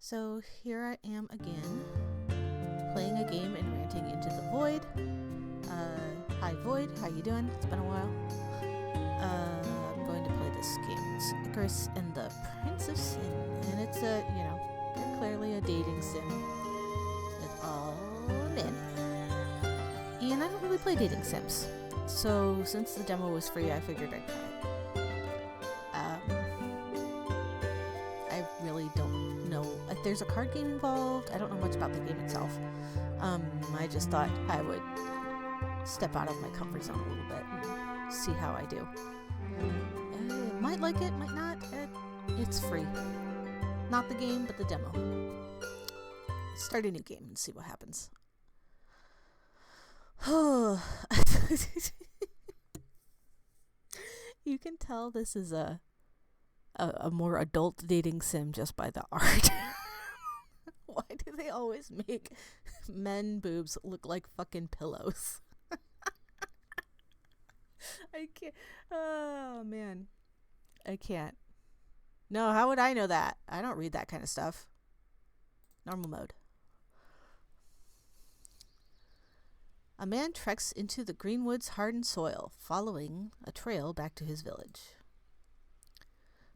So here I am again, playing a game and ranting into the void. Hi Void, how you doing? It's been a while. I'm going to play this game. It's Ikkarus and the Prince of Sin, and it's very clearly a dating sim with all men. And I don't really play dating sims, so since the demo was free, I figured I'd try it. I really don't know. There's a card game involved. I don't know much about the game itself. I just thought I would step out of my comfort zone a little bit and see how I do. Might like it, might not. It's free. Not the game, but the demo. Start a new game and see what happens. You can tell this is a more adult dating sim just by the art. Why do they always make men boobs look like fucking pillows? I can't. Oh, man. I can't. No, how would I know that? I don't read that kind of stuff. Normal mode. A man treks into the greenwood's hardened soil, following a trail back to his village.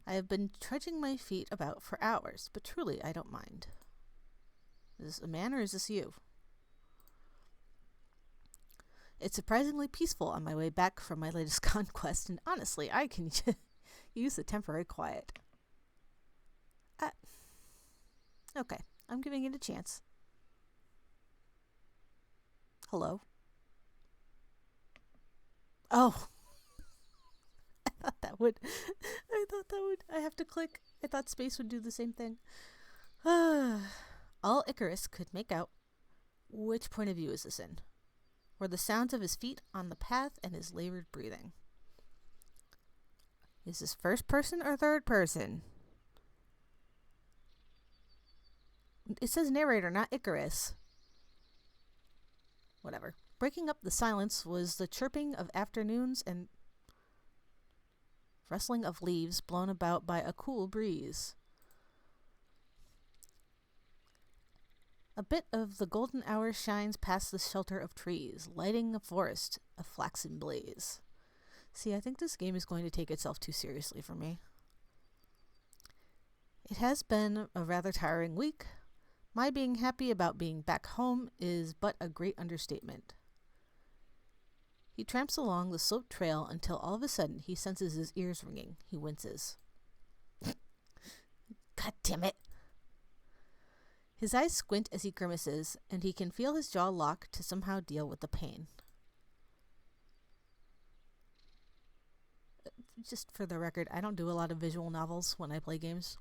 I have been trudging my feet about for hours, but truly I don't mind. Is this a man or is this you? It's surprisingly peaceful on my way back from my latest conquest, and honestly, I can use the temporary quiet. Okay, I'm giving it a chance. Hello? Oh. I have to click. I thought space would do the same thing. All Ikkarus could make out which point of view is this in, were the sounds of his feet on the path and his labored breathing. Is this first person or third person? It says narrator, not Ikkarus. Whatever. Breaking up the silence was the chirping of afternoons and rustling of leaves blown about by a cool breeze. A bit of the golden hour shines past the shelter of trees, lighting a forest a flaxen blaze. See, I think this game is going to take itself too seriously for me. It has been a rather tiring week. My being happy about being back home is but a great understatement. He tramps along the sloped trail until all of a sudden he senses his ears ringing. He winces. God damn it. His eyes squint as he grimaces, and he can feel his jaw lock to somehow deal with the pain. Just for the record, I don't do a lot of visual novels when I play games,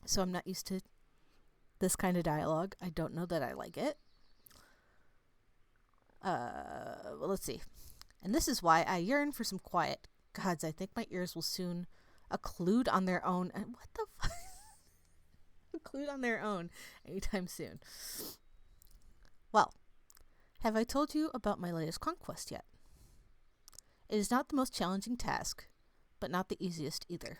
so I'm not used to this kind of dialogue. I don't know that I like it. Well, let's see. And this is why I yearn for some quiet. Gods, I think my ears will soon occlude on their own. And what the fuck? Occlude on their own anytime soon. Well, have I told you about my latest conquest yet? It is not the most challenging task, but not the easiest either.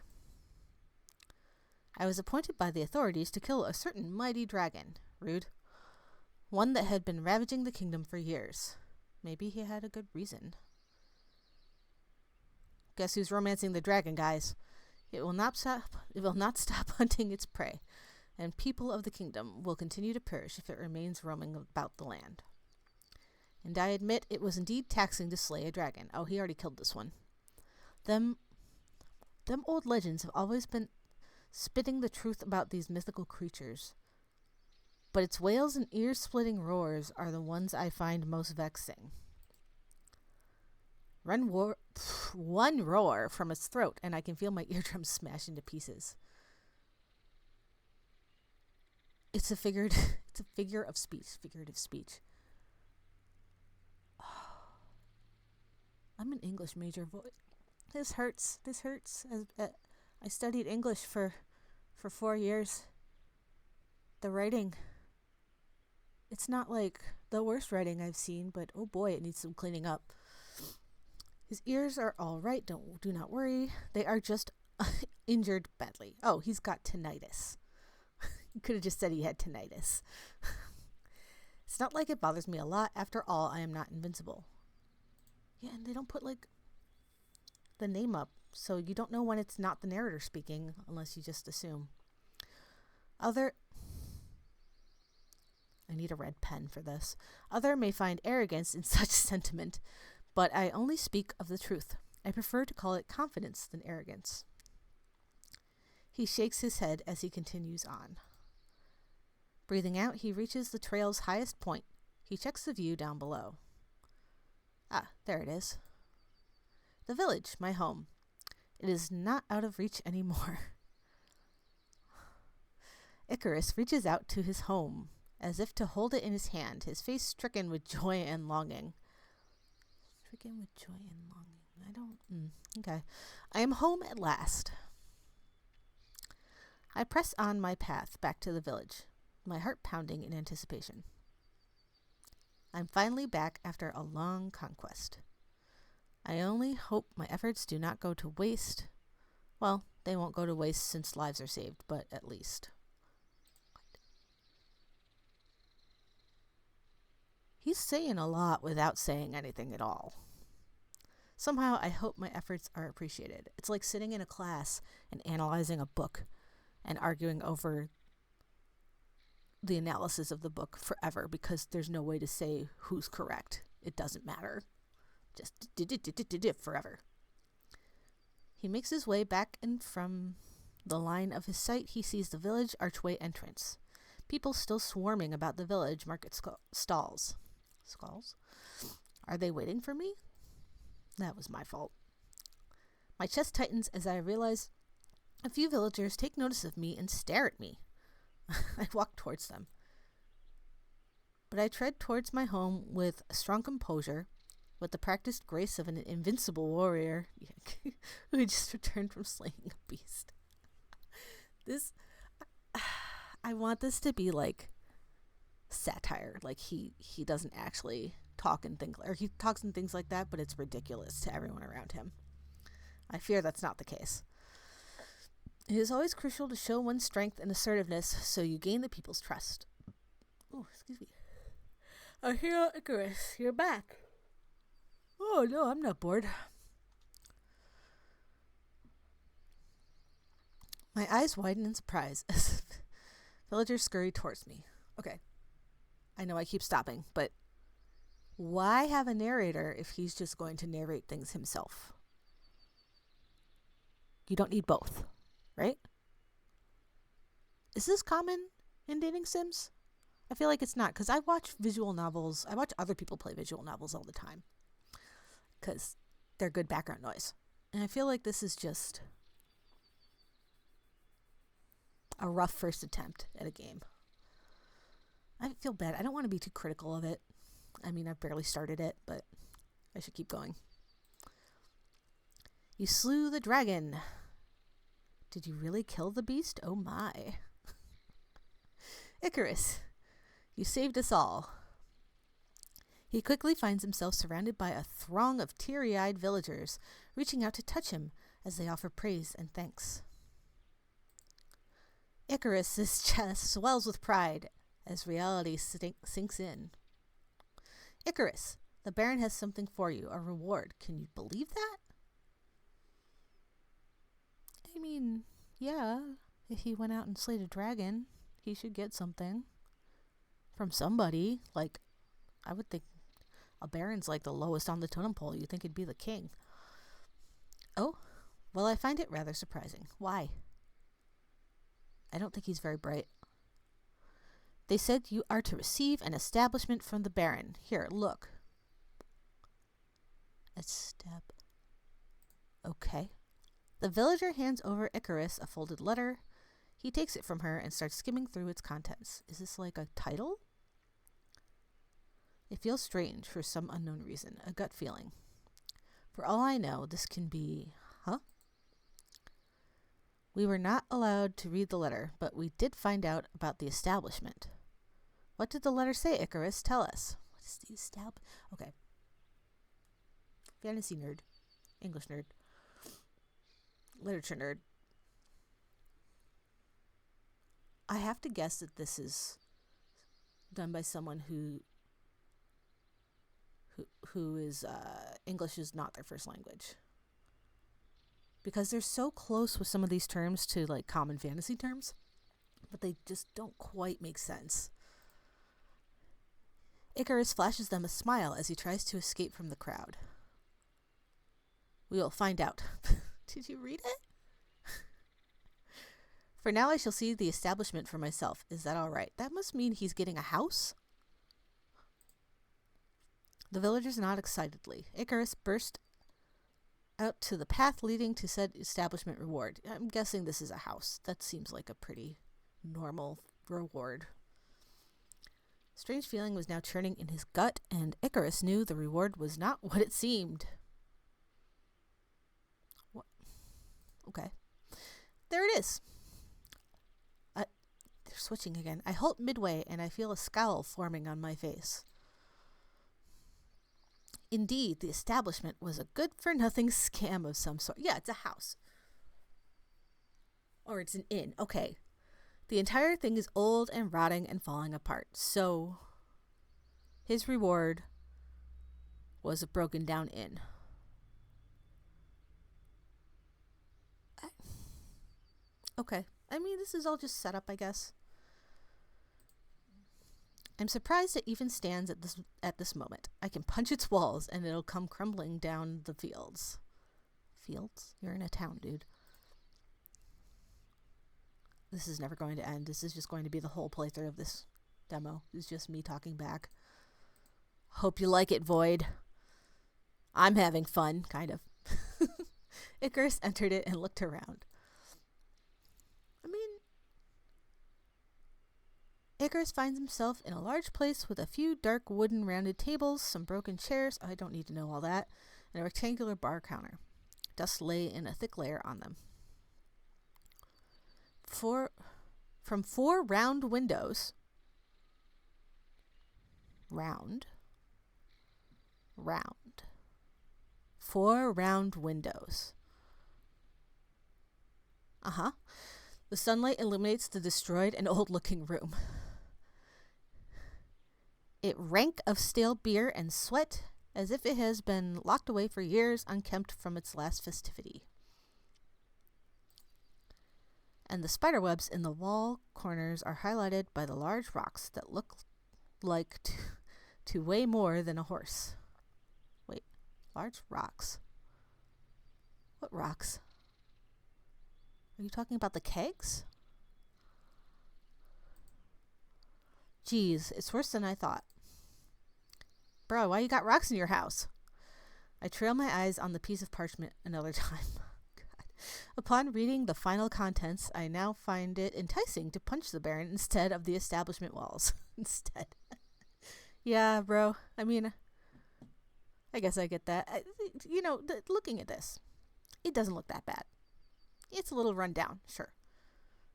I was appointed by the authorities to kill a certain mighty dragon. Rude. One that had been ravaging the kingdom for years. Maybe he had a good reason. Guess who's romancing the dragon, guys? It will not stop hunting its prey, and people of the kingdom will continue to perish if it remains roaming about the land. And I admit it was indeed taxing to slay a dragon. Oh, he already killed this one. Them old legends have always been spitting the truth about these mythical creatures. But its wails and ear-splitting roars are the ones I find most vexing. One roar from its throat, and I can feel my eardrums smash into pieces. It's a figure of speech. Figurative speech. Oh, I'm an English major. This hurts. I studied English for 4 years. The writing. It's not like the worst writing I've seen, but oh boy, it needs some cleaning up. His ears are all right. Do not worry. They are just injured badly. Oh, he's got tinnitus. You could have just said he had tinnitus. It's not like it bothers me a lot. After all, I am not invincible. Yeah, and they don't put, like, the name up, so you don't know when it's not the narrator speaking, unless you just assume. I need a red pen for this. Other may find arrogance in such sentiment, but I only speak of the truth. I prefer to call it confidence than arrogance. He shakes his head as he continues on. Breathing out, he reaches the trail's highest point. He checks the view down below. Ah, there it is. The village, my home. It is not out of reach anymore. Ikkarus reaches out to his home, as if to hold it in his hand, his face stricken with joy and longing. Okay. I am home at last. I press on my path back to the village, my heart pounding in anticipation. I'm finally back after a long conquest. I only hope my efforts do not go to waste. Well, they won't go to waste since lives are saved, but at least. He's saying a lot without saying anything at all. Somehow, I hope my efforts are appreciated. It's like sitting in a class and analyzing a book and arguing over the analysis of the book forever because there's no way to say who's correct. It doesn't matter. Just forever. He makes his way back, and from the line of his sight, he sees the village archway entrance. People still swarming about the village market stalls. Skulls? Are they waiting for me? That was my fault. My chest tightens as I realize a few villagers take notice of me and stare at me. I walk towards them. But I tread towards my home with a strong composure, with the practiced grace of an invincible warrior who had just returned from slaying a beast. I want this to be like satire. Like he doesn't actually talk and think, or he talks and things like that, but it's ridiculous to everyone around him. I fear that's not the case. It is always crucial to show one's strength and assertiveness so you gain the people's trust. Oh, excuse me. Our hero Ikkarus, you're back. Oh, no, I'm not bored. My eyes widen in surprise as villagers scurry towards me. Okay. I know I keep stopping, but why have a narrator if he's just going to narrate things himself? You don't need both, right? Is this common in dating sims? I feel like it's not, because I watch visual novels. I watch other people play visual novels all the time because they're good background noise. And I feel like this is just a rough first attempt at a game. I feel bad. I don't want to be too critical of it. I mean, I've barely started it, but I should keep going. You slew the dragon. Did you really kill the beast? Oh my. Ikkarus, you saved us all. He quickly finds himself surrounded by a throng of teary-eyed villagers, reaching out to touch him as they offer praise and thanks. Ikkarus' chest swells with pride as reality sinks in. Ikkarus, the Baron has something for you, a reward. Can you believe that? I mean, yeah, if he went out and slayed a dragon, he should get something from somebody. Like, I would think a Baron's like the lowest on the totem pole. You'd think it'd be the king. Oh, well, I find it rather surprising. Why? I don't think he's very bright. They said you are to receive an establishment from the Baron. Here, look. A step. Okay. The villager hands over Ikkarus a folded letter. He takes it from her and starts skimming through its contents. Is this like a title? It feels strange for some unknown reason, a gut feeling. For all I know, this can be... Huh? We were not allowed to read the letter, but we did find out about the establishment. What did the letter say, Ikkarus? Tell us. What is the establishment? Okay. Fantasy nerd. English nerd. Literature nerd. I have to guess that this is done by someone who is English is not their first language, because they're so close with some of these terms to like common fantasy terms, but they just don't quite make sense. Ikkarus flashes them a smile as he tries to escape from the crowd. We will find out. Did you read it? For now, I shall see the establishment for myself. Is that all right? That must mean he's getting a house? The villagers nod excitedly. Ikkarus burst out to the path leading to said establishment reward. I'm guessing this is a house. That seems like a pretty normal reward. Strange feeling was now churning in his gut, and Ikkarus knew the reward was not what it seemed. What? Okay. There it is. They're switching again. I halt midway, and I feel a scowl forming on my face. Indeed, the establishment was a good-for-nothing scam of some sort. Yeah, it's a house. Or it's an inn. Okay. The entire thing is old and rotting and falling apart. So, his reward was a broken-down inn. Okay. I mean, this is all just set up, I guess. I'm surprised it even stands at this moment. I can punch its walls and it'll come crumbling down the fields. Fields? You're in a town, dude. This is never going to end. This is just going to be the whole playthrough of this demo. It's just me talking back. Hope you like it, Void. I'm having fun, kind of. Ikkarus entered it and looked around. I mean, Ikkarus finds himself in a large place with a few dark wooden rounded tables, some broken chairs, I don't need to know all that, and a rectangular bar counter. Dust lay in a thick layer on them. From 4 round windows, round, 4 round windows. The sunlight illuminates the destroyed and old-looking room. It rank of stale beer and sweat, as if it has been locked away for years, unkempt from its last festivity. And the spiderwebs in the wall corners are highlighted by the large rocks that look like to weigh more than a horse. Wait, large rocks? What rocks? Are you talking about the kegs? Geez, it's worse than I thought. Bro, why you got rocks in your house? I trail my eyes on the piece of parchment another time. Upon reading the final contents, I now find it enticing to punch the Baron instead of the establishment walls. Instead. Yeah, bro. I mean, I guess I get that. Looking at this, it doesn't look that bad. It's a little run down, sure.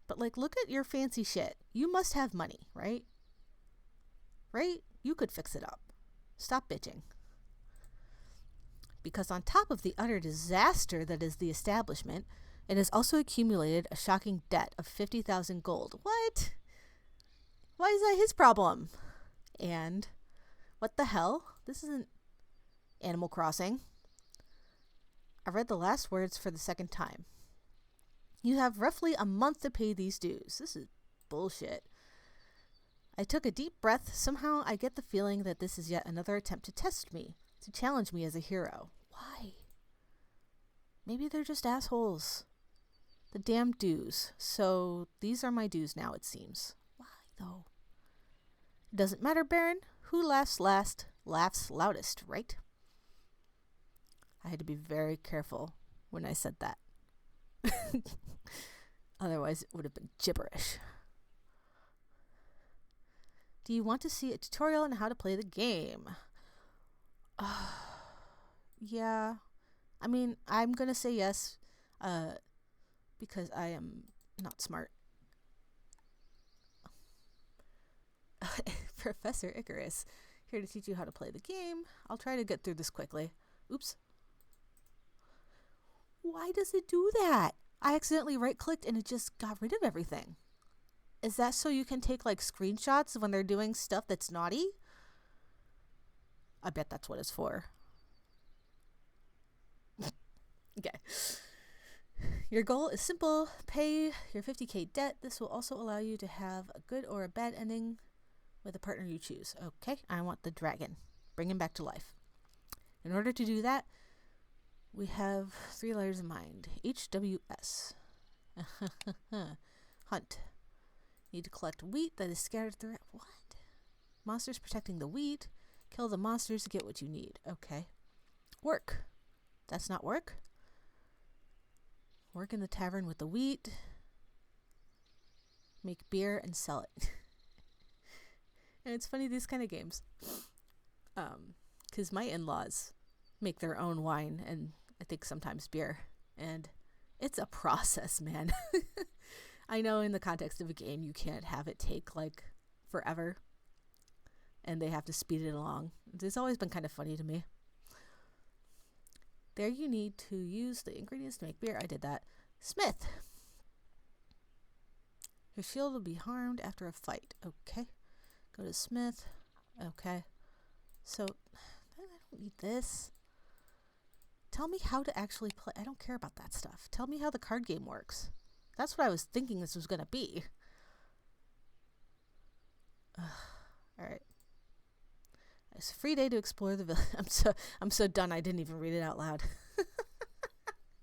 But, look at your fancy shit. You must have money, right? Right? You could fix it up. Stop bitching. Because on top of the utter disaster that is the establishment, it has also accumulated a shocking debt of 50,000 gold. What? Why is that his problem? And what the hell? This isn't Animal Crossing. I read the last words for the second time. You have roughly a month to pay these dues. This is bullshit. I took a deep breath. Somehow I get the feeling that this is yet another attempt to test me, to challenge me as a hero. Why? Maybe they're just assholes. The damn dues. So these are my dues now, it seems. Why, though? It doesn't matter, Baron. Who laughs last laughs loudest, right? I had to be very careful when I said that. Otherwise, it would have been gibberish. Do you want to see a tutorial on how to play the game? Yeah. I mean, I'm going to say yes, because I am not smart. Professor Ikkarus, here to teach you how to play the game. I'll try to get through this quickly. Oops. Why does it do that? I accidentally right-clicked and it just got rid of everything. Is that so you can take like screenshots when they're doing stuff that's naughty? I bet that's what it's for. Okay. Your goal is simple. Pay your 50k debt. This will also allow you to have a good or a bad ending with a partner you choose. Okay, I want the dragon. Bring him back to life. In order to do that, we have 3 letters in mind. HWS. Hunt. Need to collect wheat that is scattered throughout. What? Monsters protecting the wheat. Kill the monsters to get what you need. Okay. Work. That's not work. Work in the tavern with the wheat. Make beer and sell it. And it's funny, these kind of games. Because my in-laws make their own wine and I think sometimes beer. And it's a process, man. I know in the context of a game, you can't have it take like forever. And they have to speed it along. It's always been kind of funny to me. There you need to use the ingredients to make beer. I did that. Smith. Your shield will be harmed after a fight. Okay. Go to Smith. Okay. So, I don't need this. Tell me how to actually play. I don't care about that stuff. Tell me how the card game works. That's what I was thinking this was going to be. Alright. It's a free day to explore the village. I'm so done I didn't even read it out loud.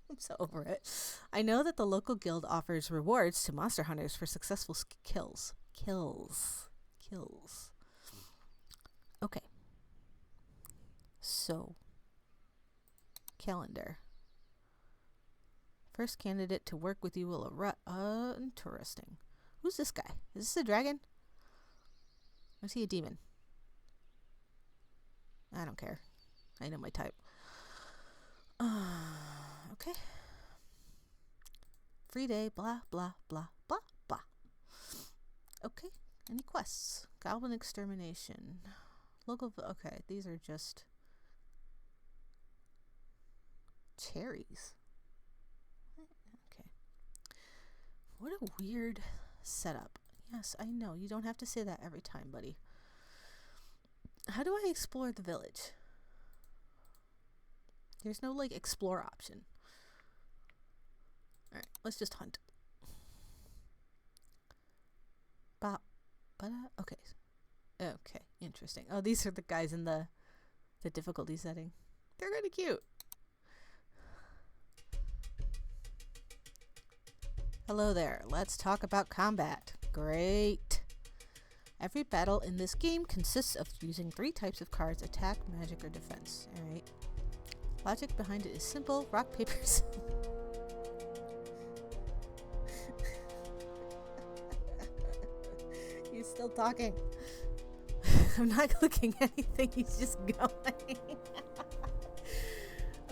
I'm so over it. I know that the local guild offers rewards to monster hunters for successful kills. Kills. Okay. So, calendar. First candidate to work with you will arrive. Interesting. Who's this guy? Is this a dragon? Or is he a demon? I don't care. I know my type. Okay. Free day, blah, blah, blah, blah, blah. Okay. Any quests? Goblin extermination. Local. Okay, these are just cherries. Okay. What a weird setup. Yes, I know. You don't have to say that every time, buddy. How do I explore the village? There's no, like, explore option. Alright, let's just hunt. Okay. Okay, interesting. Oh, these are the guys in the difficulty setting. They're kind of cute. Hello there. Let's talk about combat. Great. Every battle in this game consists of using 3 types of cards: attack, magic, or defense. Alright. Logic behind it is simple. Rock, paper, scissors. He's still talking. I'm not clicking anything. He's just going.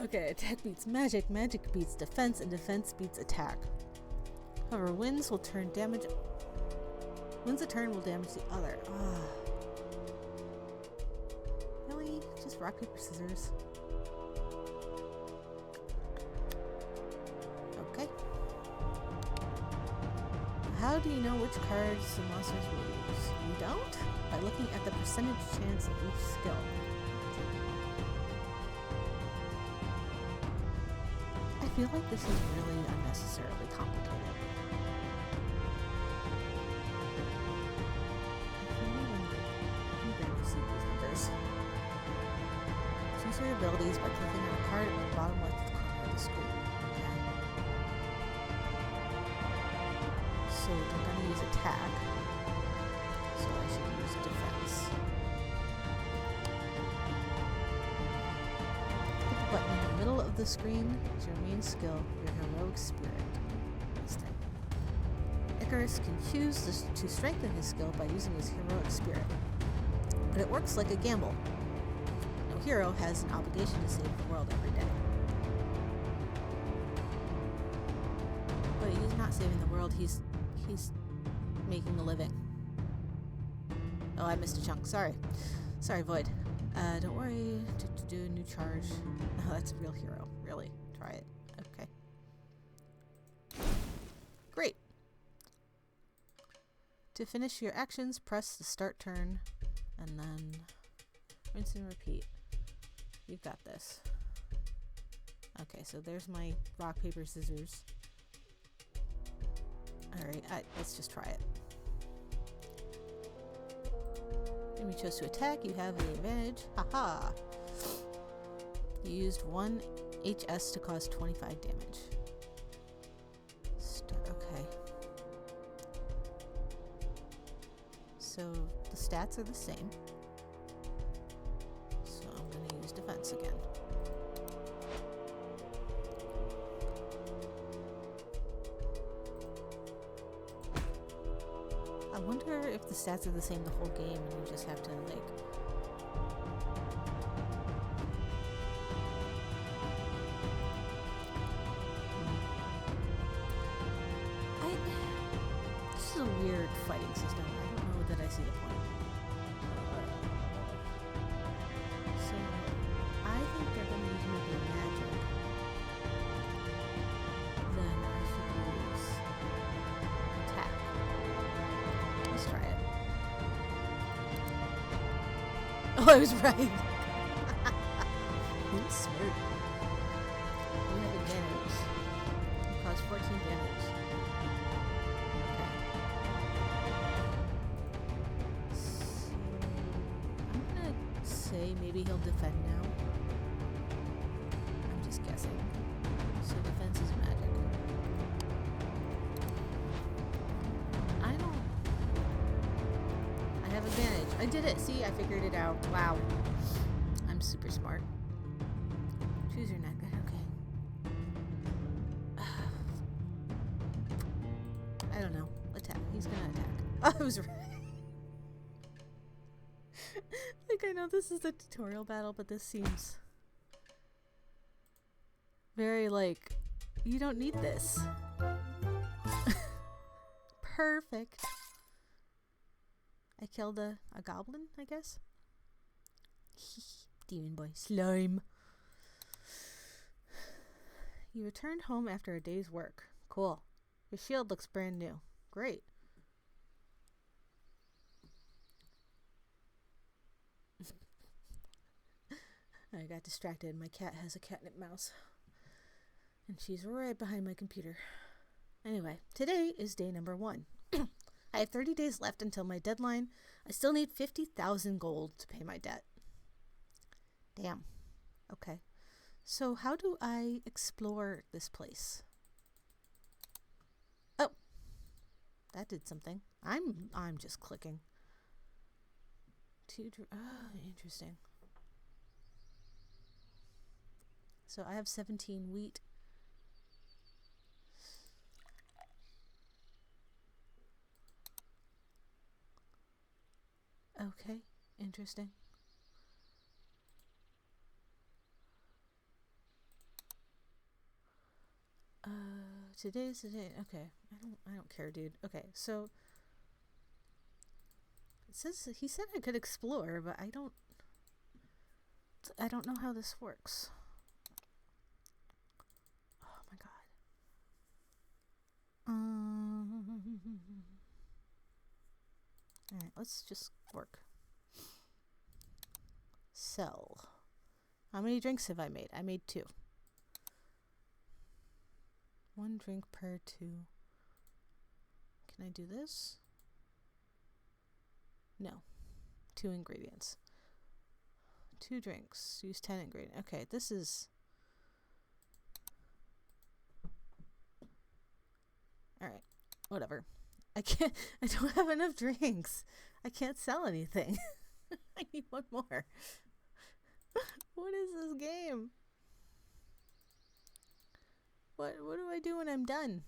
Okay, attack beats magic, magic beats defense, and defense beats attack. However, wins a turn will damage the other. Really? Just rock, paper, scissors? Okay. How do you know which cards the monsters will use? You don't? By looking at the percentage chance of each skill. I feel like this is really unnecessarily complicated. Choose your abilities by clicking on a card at the bottom left corner of the screen. So I'm going to use attack. So I should use defense. Hit the button in the middle of the screen is your main skill, your heroic spirit. Ikkarus can choose to strengthen his skill by using his heroic spirit. But it works like a gamble. No hero has an obligation to save the world every day. But he's not saving the world, he's making a living. Oh, I missed a chunk. Sorry, Void. Don't worry. Do a new charge. Oh, that's a real hero. Really. Try it. Okay. Great. To finish your actions, press the start turn and then rinse and repeat. You've got this. Okay, so there's my rock, paper, scissors. Alright, let's just try it. When you chose to attack, you have the advantage. Haha! You used 1 HS to cause 25 damage. Okay. So the stats are the same. So I'm going to use defense again. I wonder if the stats are the same the whole game and you just have to, like... This is a weird fighting system. I don't know that I see the point. So, I think they're going to use maybe magic. Then I should use attack. Let's try it. Oh, I was right. Who's smart? We have advantage. You cause 14 damage. Okay. So, I'm gonna say maybe he'll defend now. I'm just guessing. So defense is magic. I have advantage. I did it. See, I figured it out. Wow. I'm super smart. Choose your neck. Okay. I don't know. Attack. He's gonna attack. Oh, I was right. Like, I know this is a tutorial battle, but this seems very, like, you don't need this. Perfect. I killed a goblin, I guess. Demon boy. Slime. You returned home after a day's work. Cool. Your shield looks brand new. Great. I got distracted. My cat has a catnip mouse. And she's right behind my computer. Anyway, today is day number 1. I have 30 days left until my deadline. I still need 50,000 gold to pay my debt. Damn. Okay. So how do I explore this place? Oh. That did something. I'm just clicking. Interesting. So I have 17 wheat. Okay, interesting. Today's the day. Okay, I don't care, dude. Okay, so it says he said I could explore, but I don't know how this works. Oh my god. Alright, let's just work. Sell. How many drinks have I made? I made 2. 1 drink per 2. Can I do this? No. 2 ingredients. 2 drinks. Use 10 ingredients. Okay, this is... Alright, whatever. I don't have enough drinks. I can't sell anything. I need 1 more. What is this game? What do I do when I'm done?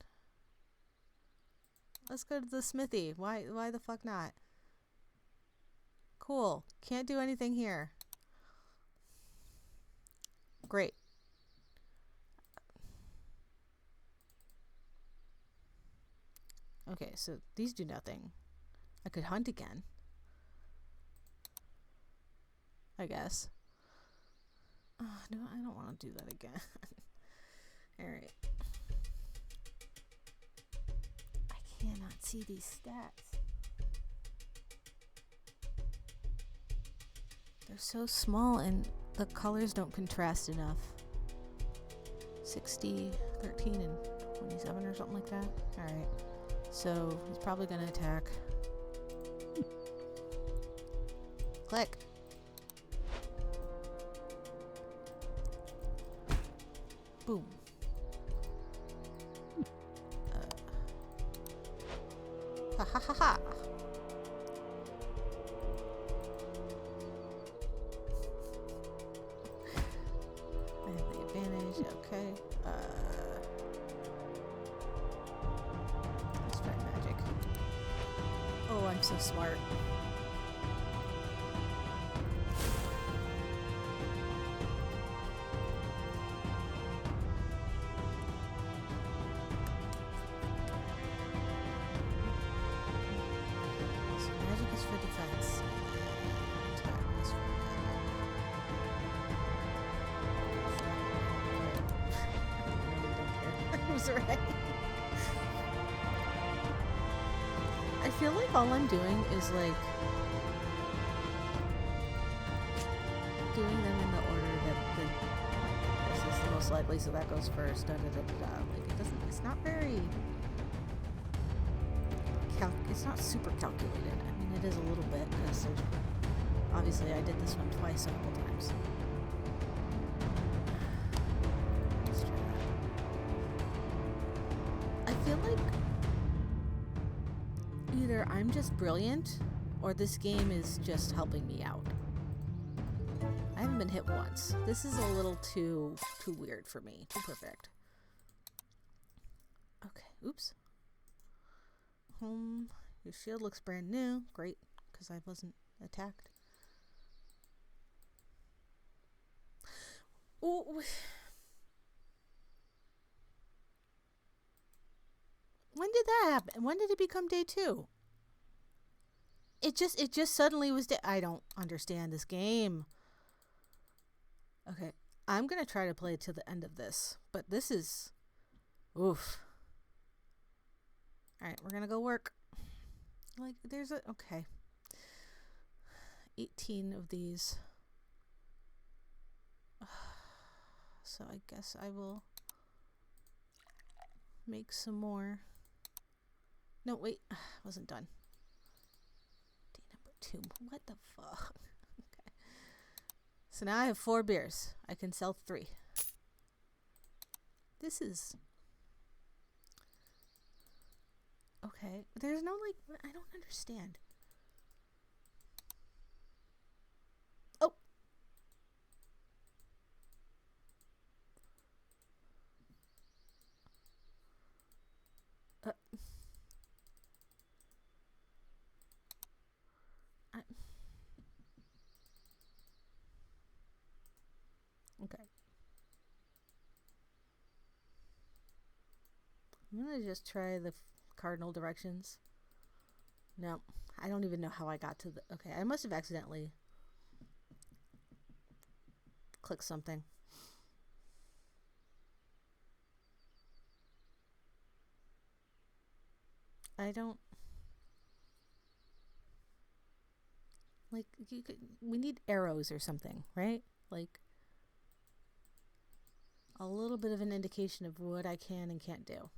Let's go to the smithy. Why the fuck not? Cool. Can't do anything here. Great. Okay, so these do nothing. I could hunt again. I guess. Oh, no, I don't want to do that again. Alright. I cannot see these stats. They're so small and the colors don't contrast enough. 60, 13, and 27 or something like that. Alright. So he's probably gonna attack. Click. Boom. Ha ha ha ha. I have the advantage. Okay. Let's try magic. Oh, I'm so smart. Right. I feel like all I'm doing is like doing them in the order that this is the most likely, so that goes first. Da da da da da. Like it doesn't. It's not very. It's not super calculated. I mean, it is a little bit because obviously I did this one twice a couple times. I feel like either I'm just brilliant or this game is just helping me out. I haven't been hit once. This is a little too weird for me. Too perfect. Okay, oops. Your shield looks brand new. Great, because I wasn't attacked. Oh. When did that happen? When did it become day 2? It just suddenly was day. I don't understand this game. Okay, I'm gonna try to play to the end of this, but this is, oof. All right, we're gonna go work. Like, there's a okay. 18 of these. So I guess I will make some more. No, wait, wasn't done. Day number 2. What the fuck? Okay. So now I have 4 beers. I can sell 3. This is okay. There's no like. I don't understand. Oh. Okay. I'm gonna just try the cardinal directions. No, I don't even know how I got to the. Okay, I must have accidentally clicked something. I don't. Like, you could. We need arrows or something, right? Like a little bit of an indication of what I can and can't do.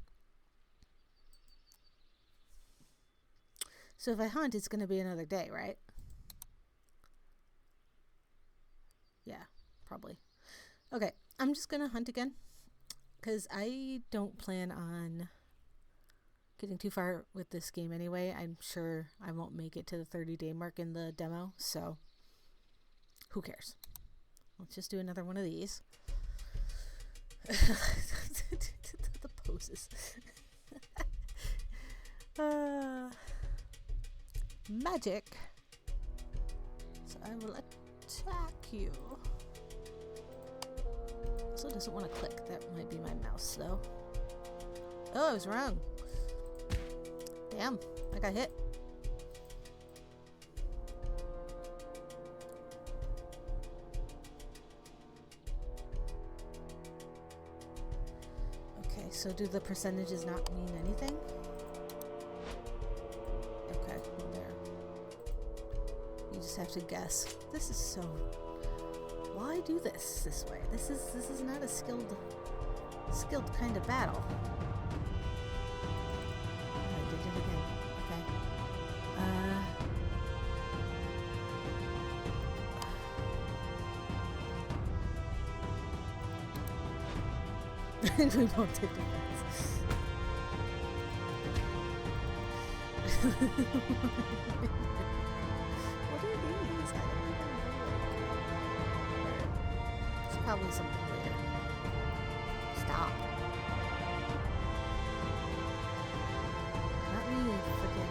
So if I hunt, it's going to be another day, right? Yeah, probably. Okay, I'm just going to hunt again because I don't plan on getting too far with this game anyway. I'm sure I won't make it to the 30-day mark in the demo, so who cares? Let's just do another one of these. The poses. Magic. So I will attack you. Also doesn't want to click. That might be my mouse though. Oh, I was wrong. Damn, I got hit. Okay, so do the percentages not mean anything? Okay, well there. just have to guess. This is so... Why do this way? This is not a skilled kind of battle. I did it again. Okay. We won't take defense. What are these? I don't even know. It's probably something later. Stop. Not me freaking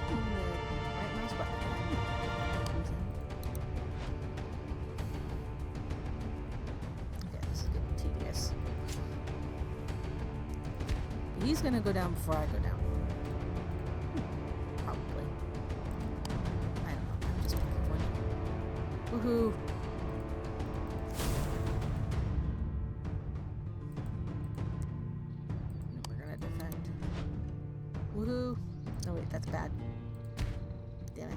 the right mouse button. Okay, this is getting tedious. He's gonna go down before I go down. Probably. I don't know. I'm just picking one. Woohoo! We're gonna defend. Woohoo! Oh wait, that's bad. Damn it.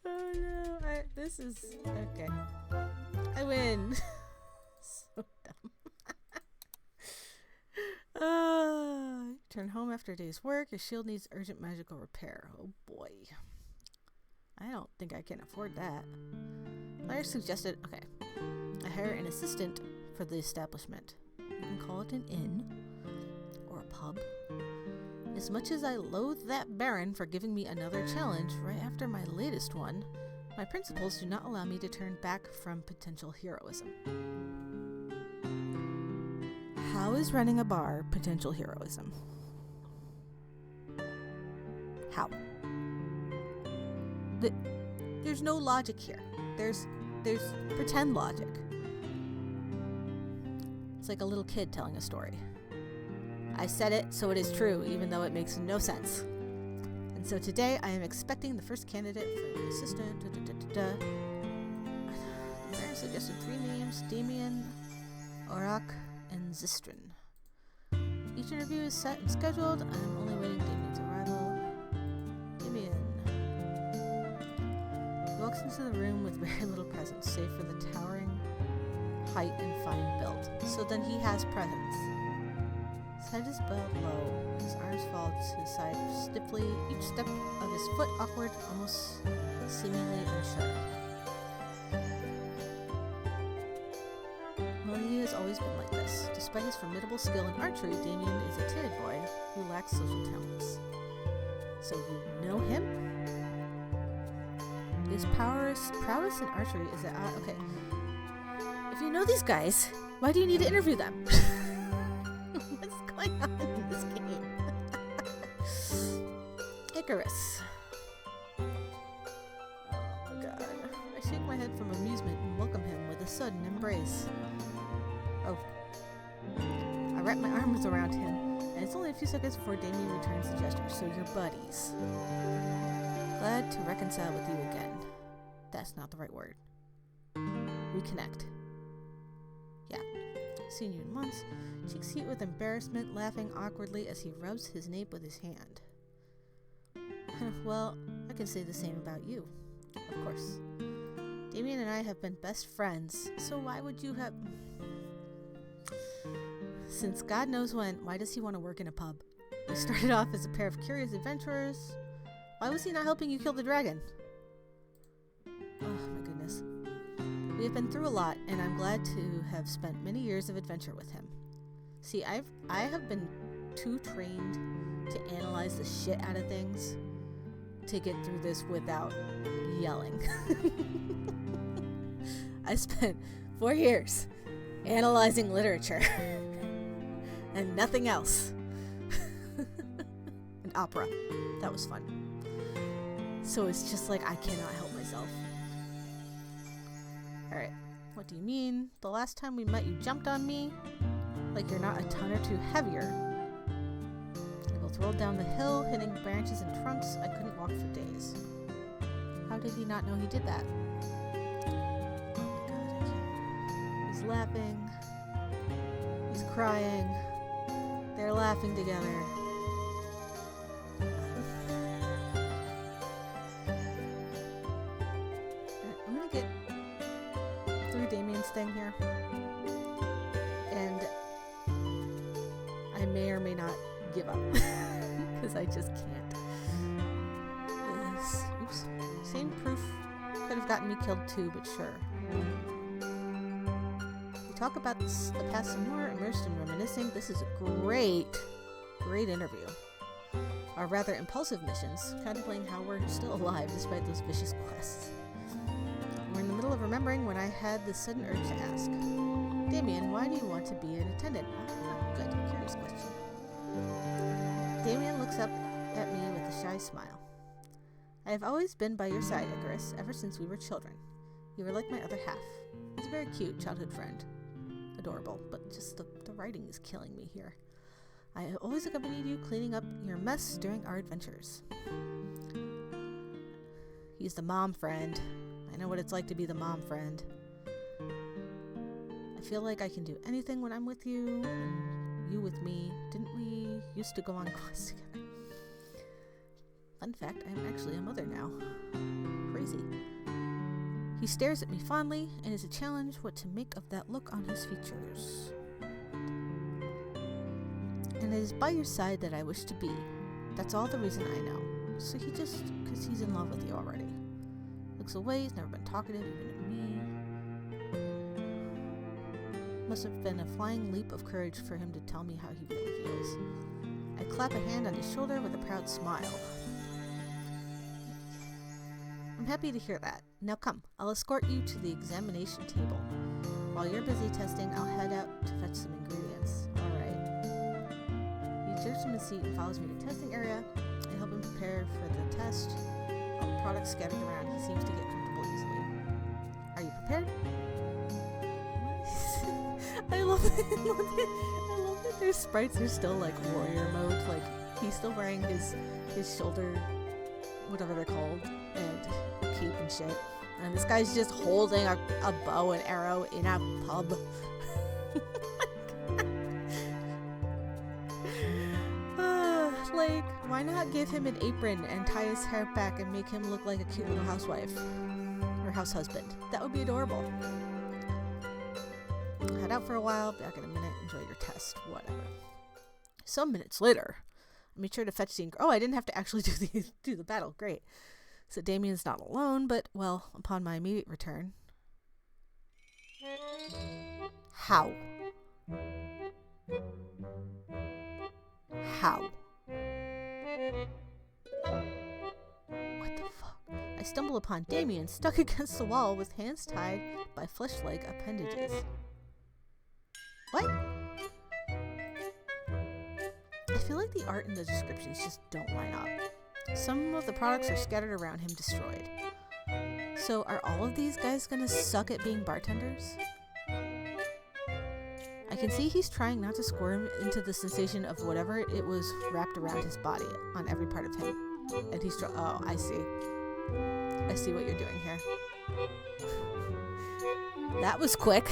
Oh no, this is... Okay. I win! So dumb. Turn home after a day's work. Your shield needs urgent magical repair. Oh boy. I don't think I can afford that. Larry suggested... Okay. I hire an assistant for the establishment. You can call it an inn. Or a pub. As much as I loathe that Baron for giving me another challenge right after my latest one, my principles do not allow me to turn back from potential heroism. How is running a bar potential heroism? How? There's no logic here. There's pretend logic. It's like a little kid telling a story. I said it, so it is true, even though it makes no sense. And so today, I am expecting the first candidate for the assistant. The mayor suggested 3 names: Damien, Aurak, and Zistrin. Each interview is set and scheduled. I am only waiting Damien's arrival. Damien. He walks into the room with very little presence, save for the towering height and fine build. So then he has presence. His head is bowed low, his arms fall to his side stiffly, each step of his foot awkward, almost seemingly unsure. Well, he has always been like this. Despite his formidable skill in archery, Damien is a timid boy who lacks social talents. So you know him? His prowess in archery is that... okay. If you know these guys, why do you need to interview them? What's going on in this game? Ikkarus. Oh my god. I shake my head from amusement and welcome him with a sudden embrace. Oh. I wrap my arms around him, and it's only a few seconds before Damien returns the gesture. So you're buddies. Glad to reconcile with you again. That's not the right word. Reconnect. Yeah. Seen you in months. Cheeks heat with embarrassment, laughing awkwardly as he rubs his nape with his hand. Well, I can say the same about you. Of course. Damien and I have been best friends, so why would you have... Since God knows when, why does he want to work in a pub? We started off as a pair of curious adventurers. Why was he not helping you kill the dragon? Oh my goodness. We have been through a lot, and I'm glad to have spent many years of adventure with him. See, I have been too trained to analyze the shit out of things to get through this without yelling. I spent 4 years analyzing literature and nothing else. And opera. That was fun. So it's just like I cannot help myself. Alright, what do you mean? The last time we met you jumped on me? Like you're not a ton or two heavier. I both rolled down the hill, hitting branches and trunks. I couldn't walk for days. How did he not know he did that? Oh my god, I can't. laughing. He's crying. They're laughing together. I'm gonna get through Damien's thing here. And I may or may not give up. Because I just can't. Oops. Same proof could have gotten me killed too, but sure. We talk about the past some more, immersed in reminiscing. This is a great interview. Our rather impulsive missions, contemplating how we're still alive despite those vicious quests. We're in the middle of remembering when I had this sudden urge to ask, Damien, why do you want to be an attendant? Good, curious question. Damien looks up at me with a shy smile. I have always been by your side, Ikkarus, ever since we were children. You were like my other half. He's a very cute childhood friend. Adorable, but just the writing is killing me here. I have always accompanied you cleaning up your mess during our adventures. He's the mom friend. I know what it's like to be the mom friend. I feel like I can do anything when I'm with you, and you with me. Didn't we used to go on quests together? Fun fact, I am actually a mother now. Crazy. He stares at me fondly, and is a challenge what to make of that look on his features. And it is by your side that I wish to be. That's all the reason I know. So he just, because he's in love with you already. Looks away, he's never been talkative, even to me. Must have been a flying leap of courage for him to tell me how he really feels. I clap a hand on his shoulder with a proud smile. I'm happy to hear that. Now come, I'll escort you to the examination table. While you're busy testing, I'll head out to fetch some ingredients. Alright. He jerks from his seat and follows me to the testing area. I help him prepare for the test. All the products scattered around, he seems to get comfortable easily. Are you prepared? I love that their sprites are still like warrior mode. Like, he's still wearing his shoulder, whatever they're called, and cape and shit. And this guy's just holding a bow and arrow in a pub. Like, why not give him an apron and tie his hair back and make him look like a cute little housewife? Or house husband. That would be adorable. Head out for a while, back in a minute, enjoy your test, whatever. Some minutes later, I made sure to fetch the I didn't have to actually do the battle, great. So Damien's not alone, but, well, upon my immediate return... How? What the fuck? I stumble upon Damien stuck against the wall with hands tied by flesh-like appendages. What? I feel like the art and the descriptions just don't line up. Some of the products are scattered around him, destroyed. So are all of these guys gonna suck at being bartenders? I can see he's trying not to squirm into the sensation of whatever it was wrapped around his body on every part of him. And he's oh, I see. I see what you're doing here. That was quick.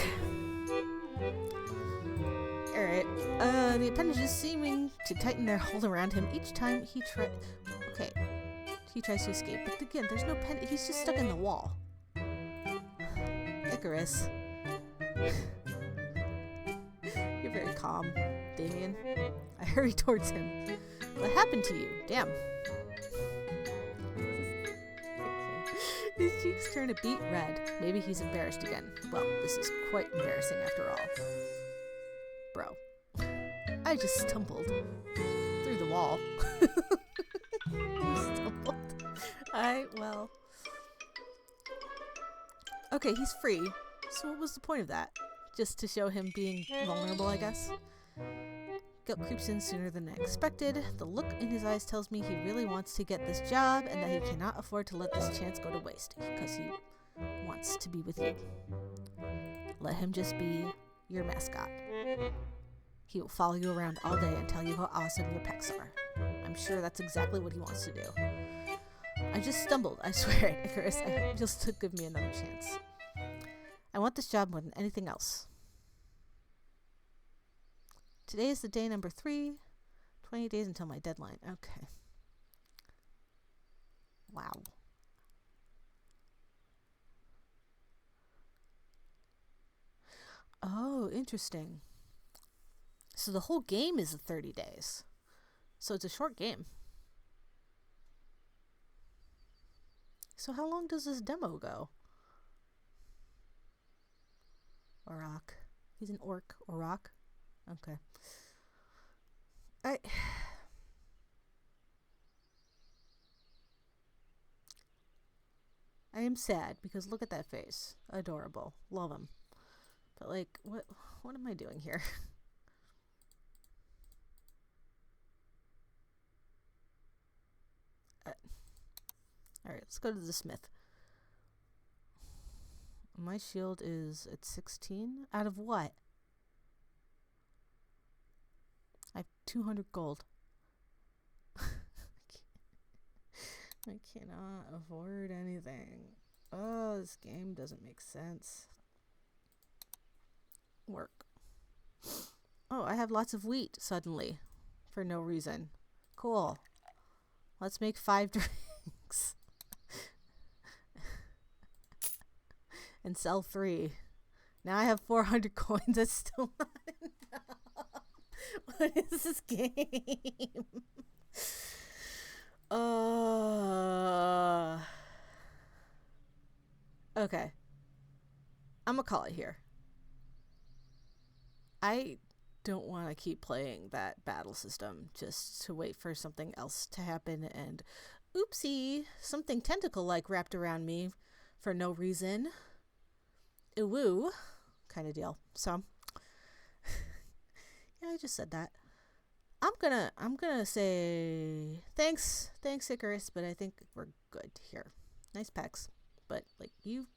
Alright, the appendages seeming to tighten their hold around him each time he tries to escape. But again, there's no pen. He's just stuck in the wall. Ikkarus. You're very calm, Damien. I hurry towards him. What happened to you? Damn. His cheeks turn a beet red. Maybe he's embarrassed again. Well, this is quite embarrassing after all. Bro. I just stumbled through the wall. Well. Okay, he's free. So what was the point of that? Just to show him being vulnerable, I guess? Guilt creeps in sooner than I expected. The look in his eyes tells me he really wants to get this job and that he cannot afford to let this chance go to waste because he wants to be with you. Let him just be your mascot. He will follow you around all day and tell you how awesome your pecs are. I'm sure that's exactly what he wants to do. I just stumbled, I swear it, Ikkarus. I hope you'll still give me another chance. I want this job more than anything else. Today is the day number 3. 20 days until my deadline. Okay. Wow. Oh, interesting. So the whole game is 30 days. So it's a short game. So how long does this demo go? Orc. He's an orc. Orc. Okay. I am sad because look at that face. Adorable. Love him. But like, what am I doing here? Alright, let's go to the smith. My shield is at 16. Out of what? I have 200 gold. I cannot afford anything. Oh, this game doesn't make sense. Work. Oh, I have lots of wheat suddenly. For no reason. Cool. Let's make 5 drinks. And sell 3. Now I have 400 coins. That's still not enough. What is this game? Okay. I'm gonna call it here. I don't want to keep playing that battle system just to wait for something else to happen and oopsie, something tentacle-like wrapped around me for no reason. Woo kind of deal. So yeah, I just said that. I'm gonna say thanks Ikkarus, but I think we're good here. Nice packs, but like you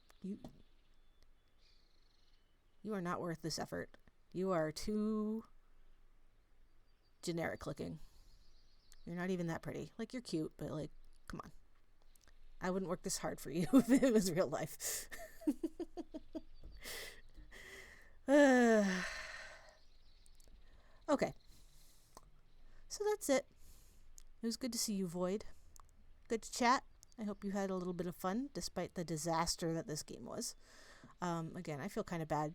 are not worth this effort. You are too generic looking. You're not even that pretty. Like, you're cute, but like, come on. I wouldn't work this hard for you if it was real life. Okay. So that's it. It was good to see you, Void. Good to chat. I hope you had a little bit of fun, despite the disaster that this game was. Again, I feel kind of bad.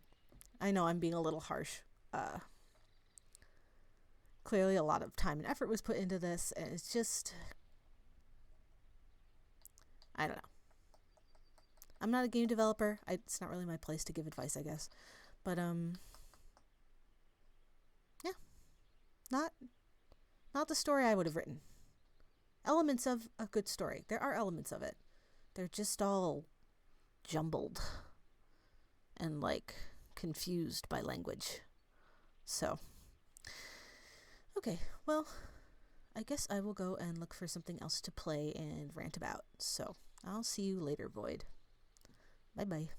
I know I'm being a little harsh. Clearly a lot of time and effort was put into this, and it's just... I don't know. I'm not a game developer. It's not really my place to give advice, I guess. But, yeah. Not the story I would have written. Elements of a good story. There are elements of it. They're just all jumbled and, like, confused by language. So, okay, well, I guess I will go and look for something else to play and rant about. So, I'll see you later, Void. Bye-bye.